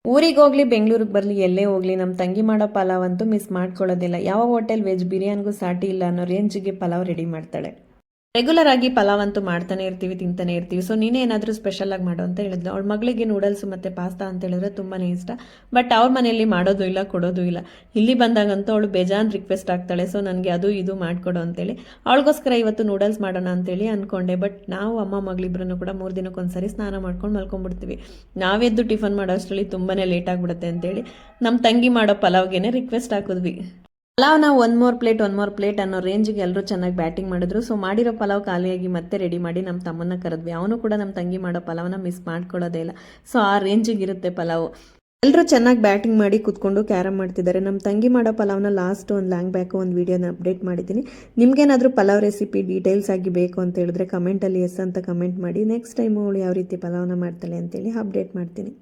ಊರಿಗೆ ಹೋಗ್ಲಿ ಬೆಂಗಳೂರಿಗೆ ಬರಲಿ ಎಲ್ಲೇ ಹೋಗ್ಲಿ ನಮ್ಮ ತಂಗಿ ಮಾಡೋ ಪಲಾವ್ ಅಂತೂ ಮಿಸ್ ಮಾಡ್ಕೊಳ್ಳೋದಿಲ್ಲ. ಯಾವ ಹೋಟೆಲ್ ವೆಜ್ ಬಿರಿಯಾನಿಗೂ ಸಾಟಿ ಇಲ್ಲ ಅನ್ನೋ ರೇಂಜಿಗೆ ಪಲಾವ್ ರೆಡಿ ಮಾಡ್ತಾಳೆ. ರೆಗ್ಯುಲರ್ ಆಗಿ ಪಲಾವ್ ಅಂತೂ ಮಾಡ್ತಾನೆ ಇರ್ತೀವಿ, ತಿಂತಾನೆ ಇರ್ತೀವಿ. ಸೊ ನೀನೇ ಏನಾದರೂ ಸ್ಪೆಷಲ್ ಆಗಿ ಮಾಡು ಅಂತ ಹೇಳಿದ್ಲು. ಅವಳ ಮಗಳಿಗೆ ನೂಡಲ್ಸ್ ಮತ್ತು ಪಾಸ್ತಾ ಅಂತ ಹೇಳಿದ್ರೆ ತುಂಬಾನೇ ಇಷ್ಟ. ಬಟ್ ಅವ್ರ ಮನೆಯಲ್ಲಿ ಮಾಡೋದು ಇಲ್ಲ, ಕೊಡೋದು ಇಲ್ಲ. ಇಲ್ಲಿ ಬಂದಾಗಂತೂ ಅವಳು ಬೇಜಾನ್ ರಿಕ್ವೆಸ್ಟ್ ಆಗ್ತಾಳೆ. ಸೊ ನನಗೆ ಅದು ಇದು ಮಾಡಿಕೊಡು ಅಂತೇಳಿ ಅವಳಿಗೋಸ್ಕರ ಇವತ್ತು ನೂಡಲ್ಸ್ ಮಾಡೋಣ ಅಂತೇಳಿ ಅಂದ್ಕೊಂಡೆ. ಬಟ್ ನಾವು ಅಮ್ಮ ಮಗಳಿಬ್ರು ಕೂಡ 3 ದಿನಕ್ಕೊಂದ್ಸರಿ ಸ್ನಾನ ಮಾಡ್ಕೊಂಡು ಮಲ್ಕೊಂಡ್ಬಿಡ್ತೀವಿ. ನಾವೆದ್ದು ಟಿಫನ್ ಮಾಡೋ ಅಷ್ಟರಲ್ಲಿ ತುಂಬಾ ಲೇಟ್ ಆಗಿಬಿಡುತ್ತೆ ಅಂತೇಳಿ ನಮ್ಮ ತಂಗಿ ಮಾಡೋ ಪಲಾವ್ಗೆ ರಿಕ್ವೆಸ್ಟ್ ಹಾಕಿದ್ವಿ. ಪಲಾವ್ನ ಒನ್ ಮೋರ್ ಪ್ಲೇಟ್ ಅನ್ನೋ ರೇಂಜಿಗೆ ಎಲ್ಲರೂ ಚೆನ್ನಾಗಿ ಬ್ಯಾಟಿಂಗ್ ಮಾಡಿದ್ರು. ಸೊ ಮಾಡಿರೋ ಪಲಾವ್ ಖಾಲಿಯಾಗಿ ಮತ್ತೆ ರೆಡಿ ಮಾಡಿ ನಮ್ಮ ತಮ್ಮನ್ನ ಕರೆದ್ವಿ. ಅವನು ಕೂಡ ನಮ್ಮ ತಂಗಿ ಮಾಡೋ ಪಲಾವ್ನ ಮಿಸ್ ಮಾಡ್ಕೊಳ್ಳೋದೇ ಇಲ್ಲ. ಸೊ ಆ ರೇಂಜಿಗೆ ಇರುತ್ತೆ ಪಲಾವು. ಎಲ್ಲರೂ ಚೆನ್ನಾಗಿ ಬ್ಯಾಟಿಂಗ್ ಮಾಡಿ ಕೂತ್ಕೊಂಡು ಕ್ಯಾರಮ್ ಮಾಡ್ತಿದ್ದಾರೆ. ನಮ್ಮ ತಂಗಿ ಮಾಡೋ ಪಲಾವ್ನ ಲಾಸ್ಟ್ ಒಂದು ಲ್ಯಾಂಗ್ ಬ್ಯಾಕ್ ಒಂದು ವೀಡಿಯೋನ ಅಪ್ಡೇಟ್ ಮಾಡಿದ್ದೀನಿ. ನಿಮ್ಗೇನಾದರೂ ಪಲಾವ್ ರೆಸಿಪಿ ಡೀಟೇಲ್ಸ್ ಆಗಿ ಬೇಕು ಅಂತ ಹೇಳಿದ್ರೆ ಕಮೆಂಟಲ್ಲಿ ಎಸ್ ಅಂತ ಕಮೆಂಟ್ ಮಾಡಿ. ನೆಕ್ಸ್ಟ್ ಟೈಮ್ ಅವಳು ಯಾವ ರೀತಿ ಪಲಾವ್ನ ಮಾಡ್ತಾಳೆ ಅಂತೇಳಿ ಅಪ್ಡೇಟ್ ಮಾಡ್ತೀನಿ.